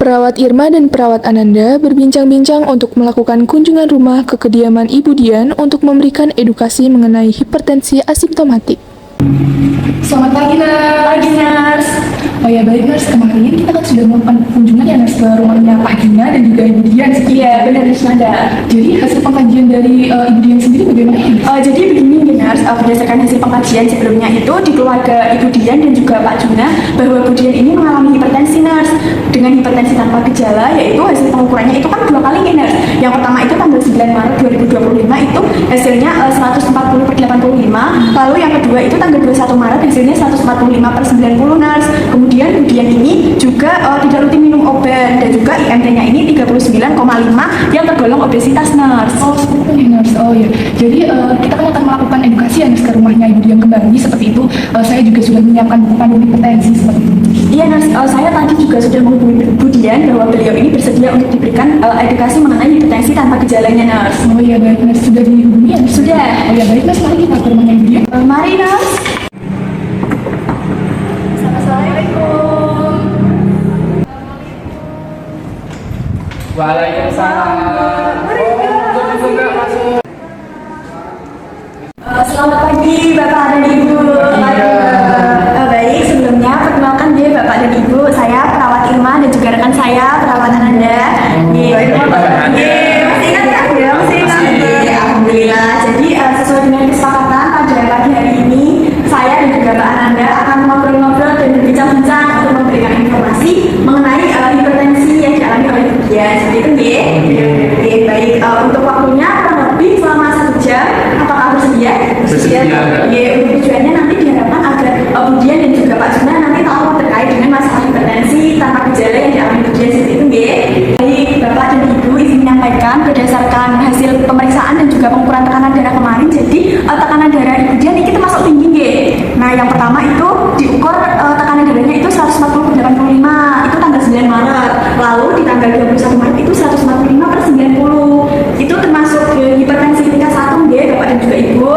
Perawat Irma dan perawat Ananda berbincang-bincang untuk melakukan kunjungan rumah ke kediaman Ibu Dian untuk memberikan edukasi mengenai hipertensi asimptomatik. Selamat pagi, Nurs. Pagi, Nurs. Oh ya, baik, Nurs. Kemarin kita kan sudah melakukan kunjungan ya, Nurs, ke rumahnya Pak Gina dan juga Ibu Dian. Iya, benar, Nurs, Nanda. Jadi, hasil pengkajian dari Ibu Dian sendiri bagaimana ya, Nurs? Jadi begini, Nurs, berdasarkan hasil pengkajian sebelumnya itu di keluarga Ibu Dian dan juga Pak Juna, bahwa Ibu Dian ini mengalami hipertensi, Nurs. Dengan hipertensi tanpa gejala, yaitu hasil pengukurannya itu kan 2 kali, Nurs. Yang pertama itu tanggal 9 Maret 2025 itu hasilnya 140/85, lalu yang kedua itu tanggal 21 Maret hasilnya 145/90, Nurs. Kemudian Ibu Dian ini juga tidak rutin minum obat dan juga IMT-nya ini 39,5 yang tergolong obesitas, Nurs. Oh, seperti itu, Nurs. Oh ya, jadi kita kan akan melakukan edukasi ya, Nurs, ke rumahnya Ibu Dian kembali seperti itu. Saya juga sudah menyiapkan buku panduan hipertensi seperti itu. Iya, Nurs, saya tadi juga sudah menghubungi Bu Dian bahwa beliau ini bersedia untuk diberikan edukasi mengenai hipertensi tanpa gejalanya, Nurs. Oh iya, baik, Nurs. Sudah dihubungi ya, Nurs? Sudah. Oh iya, baik, Nurs. Mari kita ke rumahnya Ibu Dian. Mari, Nurs. Assalamualaikum. Waalaikumsalam. Selamat pagi, Bapak dan Ibu. Baik, sebelumnya perkenalkan dia Bapak dan Ibu. Saya perawat Irma dan juga rekan saya perawat Ananda. Masih ingat kan? Ya, masih ingat. Alhamdulillah. Jadi sesuai dengan kesepakatan pada pagi hari ini, saya dan juga Mbak Ananda akan ngobrol-ngobrol dan berbincang-bincang untuk memberikan informasi mengenai hipertensi yang dialami oleh Ibu Dian. Seperti itu, nggih? Oke, baik. Untuk waktunya kurang lebih selama 1 jam. Apakah bersedia? Bersedia. Untuk tujuannya nanti diharapkan agar Bu Dian dan juga Pak Juna nanti tahu terkait dengan masalah hipertensi tanpa gejala yang dialami Ibu Dian. Seperti itu, nggih? Baik, Bapak dan Ibu izin menyampaikan berdasarkan hasil pemeriksaan dan juga pengukuran tekanan darah kemarin. Jadi tekanan darah Ibu Dian ini termasuk tinggi, nggih? Nah, yang pertama itu diukur tekanan darahnya itu 140/85, itu tanggal 9 Maret. Lalu di tanggal 21 Maret itu 145/90. Itu termasuk hipertensi tingkat 1, nggih, Bapak dan juga Ibu.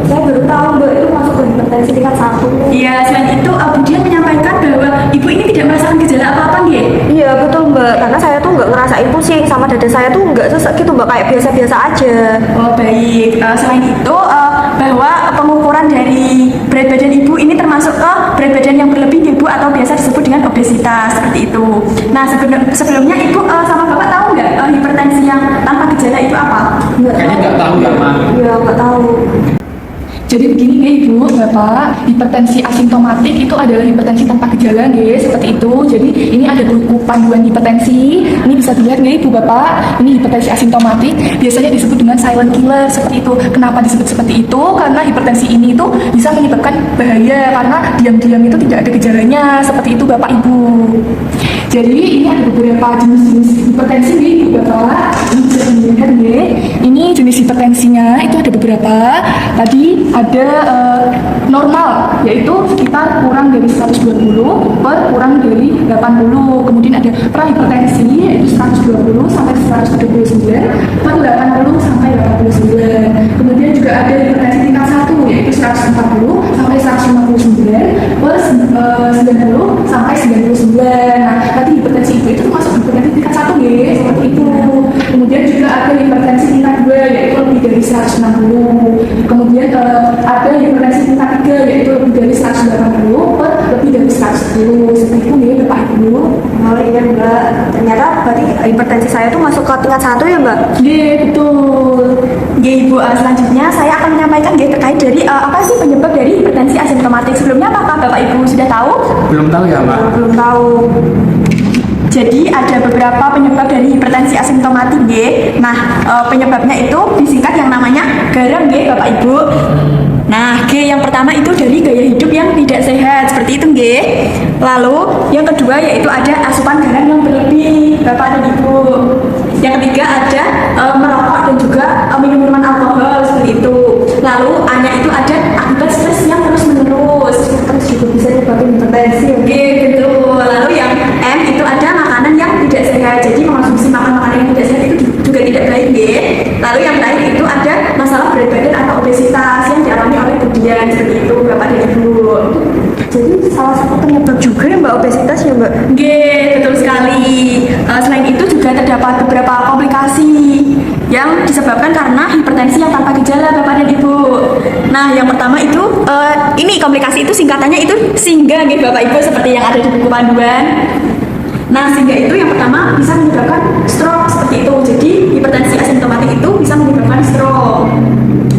Saya baru tahu, Mbak, itu masuk ke hipertensi tingkat 1. Iya, selain itu Bu Dian menyampaikan bahwa Ibu ini tidak merasakan gejala apa-apa, nggih? Iya betul, Mbak, karena saya tuh nggak ngerasain pusing sama dada saya tuh nggak sesek gitu, Mbak, kayak biasa-biasa aja. Oh, baik. Selain itu bahwa pengukuran dari berat badan Ibu ini termasuk ke berat badan yang berlebih, Ibu, atau biasa disebut dengan obesitas, seperti itu. Nah, sebelumnya Ibu sama Bapak tahu nggak hipertensi yang tanpa gejala itu apa? Kayaknya nggak tahu ya, Ma. Iya nggak tahu. Jadi begini nih Ibu, Bapak, hipertensi asimptomatik itu adalah hipertensi tanpa gejala, nggih, seperti itu. Jadi ini ada buku panduan hipertensi. Ini bisa dilihat nggih Ibu Bapak. Ini hipertensi asimptomatik biasanya disebut dengan silent killer, seperti itu. Kenapa disebut seperti itu? Karena hipertensi ini itu bisa menyebabkan bahaya karena diam-diam itu tidak ada gejalanya, seperti itu Bapak Ibu. Jadi ini ada beberapa jenis-jenis hipertensi nih Ibu Bapak. Ini bisa dilihat nggih. Ini jenis hipertensinya itu ada beberapa. Tadi ada normal, yaitu sekitar kurang dari 120 per kurang dari 80. Kemudian ada prahipertensi, yaitu 120 sampai 139 per 80 sampai 89. Kemudian juga ada hipertensi tingkat 1, yaitu 140 sampai 159 per 90 sampai 99. Nah, tadi hipertensi itu termasuk hipertensi tingkat 1, ya, seperti itu. Kemudian juga ada hipertensi tingkat 2, yaitu lebih dari 160. Kemudian ada hipertensi tingkat 3, yaitu lebih dari 180 per lebih dari 110. Seperti itu, ya, Bapak Ibu. Oh iya, Mbak, ternyata berarti hipertensi saya tuh masuk ke tingkat 1 ya, Mbak? Iya, betul. Nggih, Ibu, selanjutnya saya akan menyampaikan nggih terkait dari apa sih penyebab dari hipertensi asimptomatik. Sebelumnya apakah Bapak Ibu sudah tahu? Belum tahu ya, Ma. Belum tahu. Jadi ada beberapa penyebab dari hipertensi asimptomatik, nggih. Nah, penyebabnya itu disingkat yang namanya garam, nggih, Bapak Ibu. Nah, G yang pertama itu dari gaya hidup yang tidak sehat, seperti itu, nggih. Lalu yang kedua yaitu ada asupan garam yang berlebih, Bapak dan Ibu. Yang ketiga ada merokok dan juga minum minuman alkohol, seperti itu. Lalu A-nya itu ada akibat stres yang terus-menerus. Terus juga bisa nyebabin hipertensi ya? Gitu. Lalu yang M itu ada makanan yang tidak sehat. Jadi mengonsumsi makanan yang tidak sehat itu juga tidak baik, nggih. Lalu yang terakhir itu ada masalah berat badan atau obesitas yang dialami oleh Bu Dian, seperti itu, Bapak dan Ibu. Jadi salah satu penyebab juga ya, Mbak, obesitas ya, Mbak? Nggih, betul sekali. disebabkan karena hipertensi yang tanpa gejala Bapak dan Ibu. Nah, yang pertama itu ini komplikasi itu singkatannya itu SINGGA nggih Bapak Ibu seperti yang ada di buku panduan. Nah, SINGGA itu yang pertama bisa menyebabkan stroke seperti itu. Jadi, hipertensi asimptomatik itu bisa menyebabkan stroke.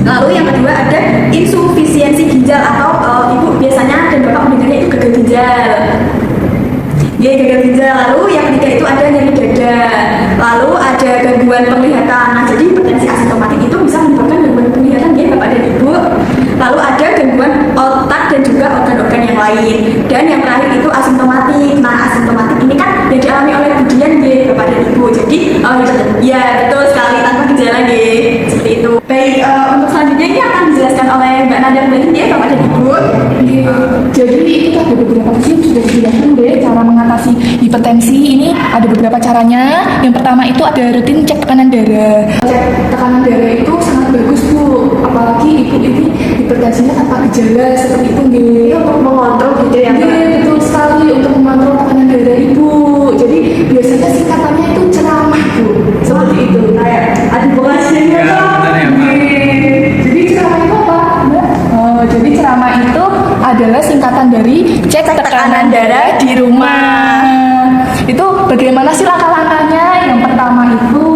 Lalu yang kedua ada insufisiensi ginjal atau Ibu biasanya dan Bapak mendengarnya itu gagal ginjal. Ya, gagal ginjal. Lalu yang ketiga itu ada nyeri dada. Lalu ada gangguan penglihatan. Nah, jadi hipertensi asimptomatik itu bisa menyebabkan gangguan penglihatan ya Bapak dan Ibu. Lalu ada gangguan otak dan juga organ-organ yang lain. Dan yang terakhir itu asimptomatik. Nah, asimptomatik ini kan yang dialami oleh budian ya Bapak dan Ibu. Jadi ya betul sekali tanpa gejala ya. Seperti itu. Baik, untuk selanjutnya ini akan dijelaskan oleh Mbak Nanda Mbak ya Bapak dan Ibu. Jadi itu ada beberapa sih sudah dijelaskan deh cara mengatasi hipertensi. Ini ada beberapa caranya. Yang pertama itu ada rutin cek tekanan darah. Cek tekanan darah itu sangat bagus Bu, apalagi ibu ini hipertensinya tanpa gejala seperti itu nggih. Untuk mengontrol gitu ya. Nggih, betul sekali untuk mengontrol tekanan darah ibu. Jadi biasanya singkatannya itu ceramah Bu, seperti itu. Kayak advokasi Ya, benar ya, Mak. Jadi ceramah itu apa, Mbak? Oh, jadi ceramah itu adalah singkatan dari cek tekanan darah di rumah. Itu bagaimana sih langkah-langkahnya? Yang pertama itu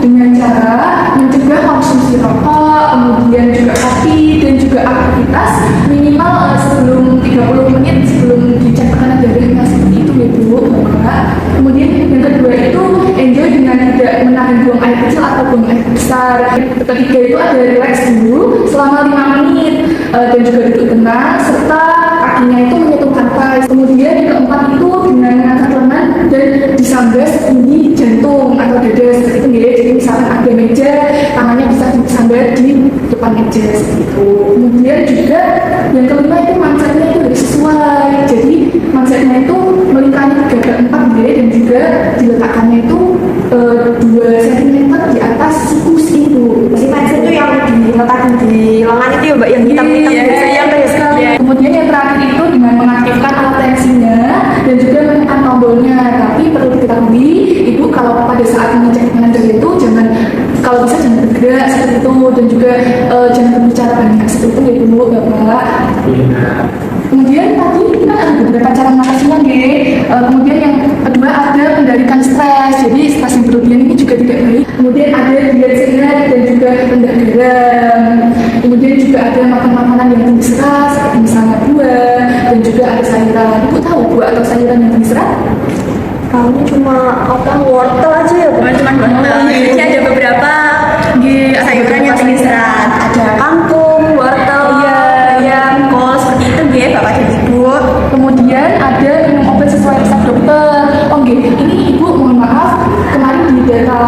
dengan cara mencegah konsumsi rokok, kemudian juga kopi dan juga aktivitas minimal sebelum 30 menit sebelum dicek tekanan darahnya seperti itu ya Bu, Bapak. Kemudian yang kedua itu enjoy dengan tidak menahan buang air kecil atau buang air besar. Ketiga itu ada relax dulu selama 5 menit dan juga duduk tenang serta kakinya itu menyentuh kanvas. Kemudian yang keempat itu dengan mengangkat lengan dan disambar setinggi jantung atau dada seperti itu ya. Jadi misalkan ada meja, tangannya bisa disambar di depan meja seperti itu. Kemudian juga yang kelima itu mindsetnya itu harus sesuai. Jadi mindsetnya itu melingkari 3/4 ya, dan juga diletakkannya itu 2 cm di atas siku itu. Si mindset itu yang diletakin di lengan itu ya Mbak, yang hitam-hitam Iya, biasa yang sekali. Kemudian yang terakhir itu dengan mengaktifkan alat tensinya dan juga menekan tombolnya. Tapi perlu diketahui, Ibu kalau pada saat mengecek tekanan darah itu jangan, kalau bisa jangan bergerak seperti itu dan juga jangan berbicara banyak seperti itu ya Ibu, Bapak. Kemudian tadi kan ada beberapa cara mengatasinya nggih. Kemudian yang kedua ada kendalikan stres. Jadi stres yang berlebihan ini juga tidak baik. Kemudian ada diet sehat dan juga rendah garam. Kemudian juga ada makan makanan yang tinggi serat seperti misalnya buah dan juga ada sayuran. Ibu tahu buah atau sayuran yang tinggi serat? Tahunya cuma apa wortel aja ya Bu. Cuma wortel. Jadi ada beberapa sayuran yang tinggi serat. Ada kangkung, wortel, bayam, kol seperti itu nggih Bapak dan Ibu. Kemudian ada minum obat sesuai resep dokter. Oh nggih, ini Ibu mohon maaf, kemarin di data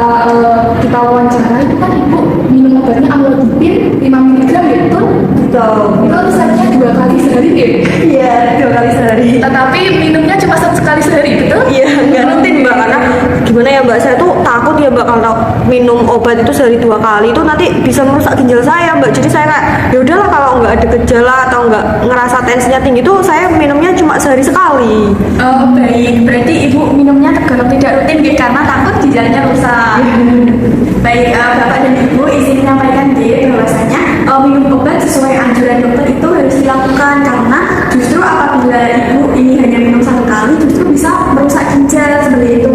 kita wawancara itu kan Ibu minum obatnya amlodipin 5 mg ya betul? Betul. Itu resepnya 2 kali sehari nggih? Iya, 2 kali sehari. Tetapi minumnya cuma sekali sehari betul? Iya, nggak rutin Mbak, karena gimana ya Mbak, saya tuh takut ya Mbak kalau minum obat itu sehari 2 kali itu nanti bisa merusak ginjal saya Mbak. Jadi saya kayak ya udahlah, kalau nggak ada gejala atau nggak ngerasa tensinya tinggi tuh saya minumnya cuma sehari sekali. Oh baik, berarti Ibu minumnya tergolong tidak rutin nggih karena takut ginjalnya rusak. Baik, Bapak dan Ibu izin menyampaikan nggih bahwasanya minum obat sesuai anjuran dokter itu harus dilakukan karena justru apabila Ibu ini hanya minum 1 kali justru bisa merusak ginjal seperti itu.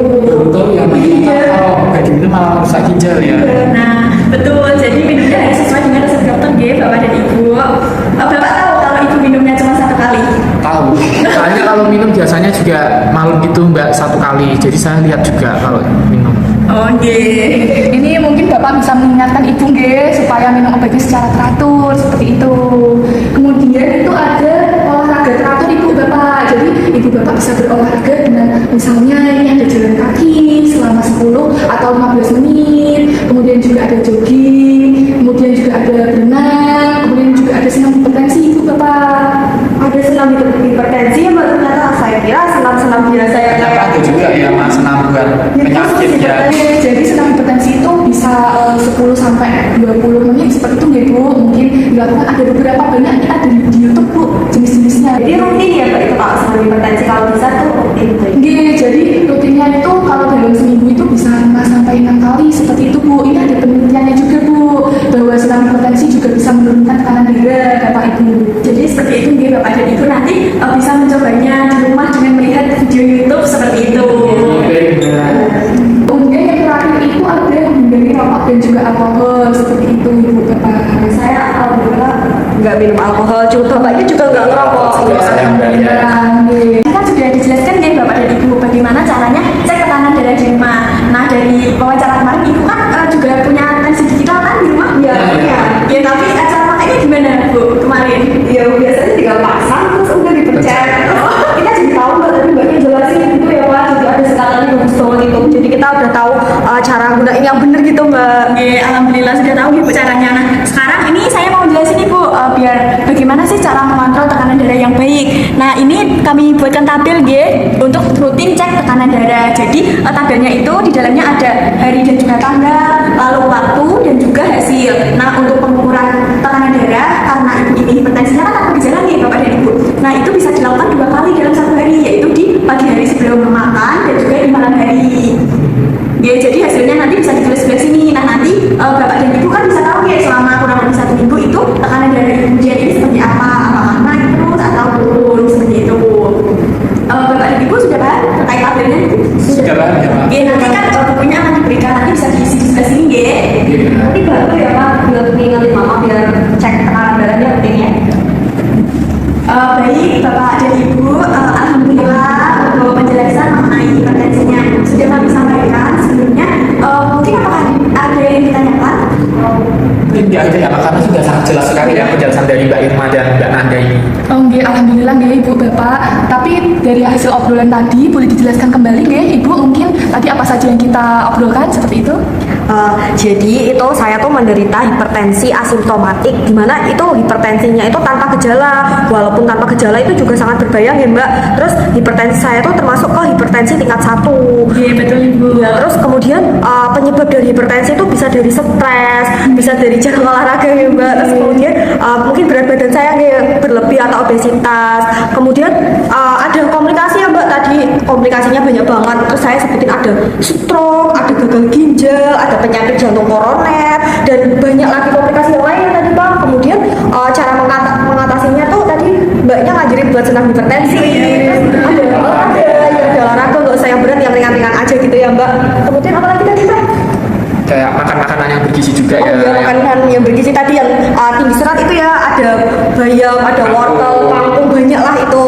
Betul ya, Mak. Kalau kayak gitu malah merusak ginjal ya. Nah, betul. Jadi minumnya harus sesuai dengan resep dokter nggih Bapak dan Ibu. Bapak tahu kalau Ibu minumnya cuma 1 kali? Tahu. Soalnya kalau minum biasanya juga malam gitu Mbak 1 kali. Jadi saya lihat juga kalau minum. Oh nggih. Ini mungkin Bapak bisa mengingatkan Ibu nggih supaya minum obatnya secara teratur seperti itu. Kemudian itu ada olahraga teratur Ibu Bapak. Jadi Ibu Bapak bisa berolahraga dengan misalnya ini ada jalan kaki selama 10 atau 15 menit. Kemudian juga ada jogging, kemudian juga ada berenang, kemudian juga ada senam hipertensi Ibu Bapak. Ada senam hipertensi ya Mbak, ternyata saya kira senam-senam biasa ya Ternyata ada juga ya Mas, senam buat penyakit ya. Jadi senam hipertensi itu bisa 10 sampai 20 menit seperti itu nggih Bu. Mungkin dilakukan ada beberapa banyak ada di YouTube Bu jenis-jenisnya. Jadi rutin ya Mbak itu kalau senam hipertensi, kalau bisa tuh rutin. Nggih, jadi rutinnya itu kalau dalam seminggu itu bisa 5 sampai 6 kali seperti itu Bu. Ini ada penelitiannya juga Iya, Bapak Ibu. Jadi seperti itu nggih Bapak dan Ibu nanti bisa mencobanya di rumah dengan melihat video YouTube seperti itu. Kemudian yang terakhir itu ada yang menghindari rokok dan juga alkohol seperti itu Ibu Bapak. Saya alhamdulillah Nggak minum alkohol, cuma bapaknya juga nggak ngerokok. kan sudah dijelaskan ya Bapak dan Ibu bagaimana caranya cek tekanan darah di rumah. Nah dari wawancara kemarin Ibu kan juga punya tensi digital kan di rumah? Iya, punya. Ya tapi cara pakainya gimana Bu kemarin? Ya biasanya tinggal pasang terus udah dipencet. Kita jadi tahu mbak, tadi mbaknya jelasin itu ya pak, juga ada sekatannya bagus banget itu. Jadi kita udah tahu cara gunain yang bener gitu mbak. Oke, alhamdulillah sudah tahu Ibu caranya. Nah, sekarang ini saya mau jelasin Ibu biar bagaimana sih cara mengontrol tekanan darah yang baik. Nah, ini kami buatkan tabel G untuk rutin cek tekanan darah. Jadi, tabelnya itu di dalamnya ada hari dan juga tanggal, lalu waktu dan juga hasil. Nah, untuk pengukuran tekanan darah karena Ibu ini hipertensinya kan tanpa gejala nih Bapak dan Ibu. Nah, itu bisa dilakukan 2 kali dalam 1 hari, yaitu di pagi hari sebelum makan dan juga di malam hari. Ya, jadi hasilnya nanti bisa ditulis sebelah sini. Nah, nanti Bapak dan Ibu kan bisa tahu ya selama kurang lebih 1 minggu itu tekanan darah Ibu dia ini seperti apa, apakah naik terus atau turun seperti itu. Bapak dan Ibu sudah paham terkait tabelnya? Sudah paham ya Pak? Oke, nanti kan bukunya akan diberikan, nanti bisa diisi di sebelah sini ya. Nanti baru ya pak, biar ngingetin mama biar cek tekanan darahnya penting ya. Baik, Bapak dan Ibu, alhamdulillah untuk penjelasan mengenai hipertensinya sudah kami sampaikan sebelumnya. Mungkin apakah ada yang ditanyakan? Mungkin nggak ada ya Pak, karena sudah sangat jelas sekali ya penjelasan dari Mbak Irma dan Mbak Nanda ini. Oh nggih, alhamdulillah nggih Ibu Bapak. Tapi dari hasil obrolan tadi boleh dijelaskan kembali nggih Ibu mungkin tadi apa saja yang kita obrolkan seperti itu? Jadi itu saya tuh menderita hipertensi asimptomatik, dimana itu hipertensinya itu tanpa gejala. Walaupun tanpa gejala itu juga sangat berbahaya ya mbak. Terus hipertensi saya tuh termasuk ke hipertensi tingkat 1. Iya betul Ibu. Ya, terus kemudian penyebab dari hipertensi itu bisa dari stres, bisa dari jarang olahraga ya mbak. Terus kemudian mungkin berat badan saya kayak berlebih atau obesitas. Kemudian ada komplikasi ya mbak, tadi komplikasinya banyak banget. Terus saya sebutin ada stroke, ada gagal ginjal, ada penyakit jantung koroner, dan banyak lagi komplikasi yang lain tadi bang. Kemudian cara mengatasinya tuh tadi mbaknya ngajarin buat senam hipertensi. Terus ada olahraga nggak usah yang berat, yang ringan-ringan aja gitu ya mbak. Kemudian apa lagi tadi mbak? Kayak makan makanan yang bergizi juga Oh ya. iya, makanan yang bergizi tadi yang tinggi serat itu ya, ada bayam, ada wortel, kangkung, banyak lah itu.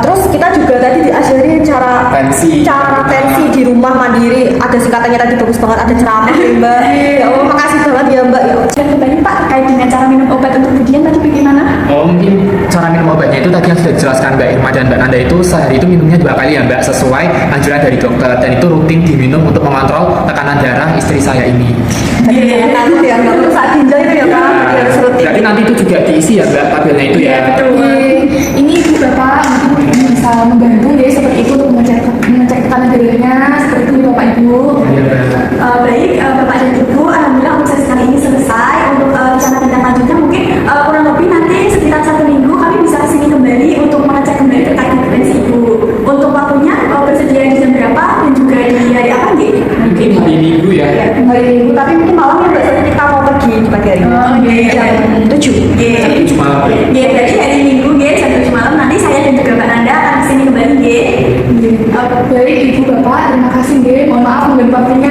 Terus kita juga tadi diajarin cara tensi di rumah mandiri. Ada singkatannya tadi bagus banget, ada ceramah ya mbak. Ya Allah makasih banget ya mbak. Ya. Dan kembali Pak terkait dengan cara minum obat untuk kemudian tadi bagaimana? Oh mungkin cara minum obatnya itu tadi yang sudah dijelaskan Mbak Irma dan Mbak Nanda itu sehari itu minumnya 2 kali ya Mbak, sesuai anjuran dari dokter, dan itu rutin diminum untuk mengontrol tekanan darah istri saya ini. Iya, nanti ya mbak, terus saat ginjal itu ya pak, harus rutin. Berarti nanti itu juga diisi ya Mbak tabelnya itu ya. Ini Ibu Bapak mungkin bisa membantu ya seperti itu untuk mengecek tekanan darahnya seperti itu Bapak Ibu. Iya Mbak. Baik, Bapak dan Ibu, alhamdulillah untuk sesi kali ini selesai. Untuk rencana tindak lanjutnya mungkin kurang lebih nanti sekitar 1 minggu kami bisa kesini kembali untuk mengecek kembali terkait hipertensi Ibu. Untuk waktunya bersedia di jam berapa dan juga di hari apa nih? Mungkin hari Minggu ya. Hari Minggu, tapi mungkin malam ya mbak, soalnya kita mau pergi di pagi hari. Jam 7. Iya. Cuma Ya, berarti hari Minggu jam 7 malam nanti saya dan juga Mbak Nanda akan kesini kembali Baik Ibu Bapak, terima kasih nggih. Mohon maaf mengganggu waktunya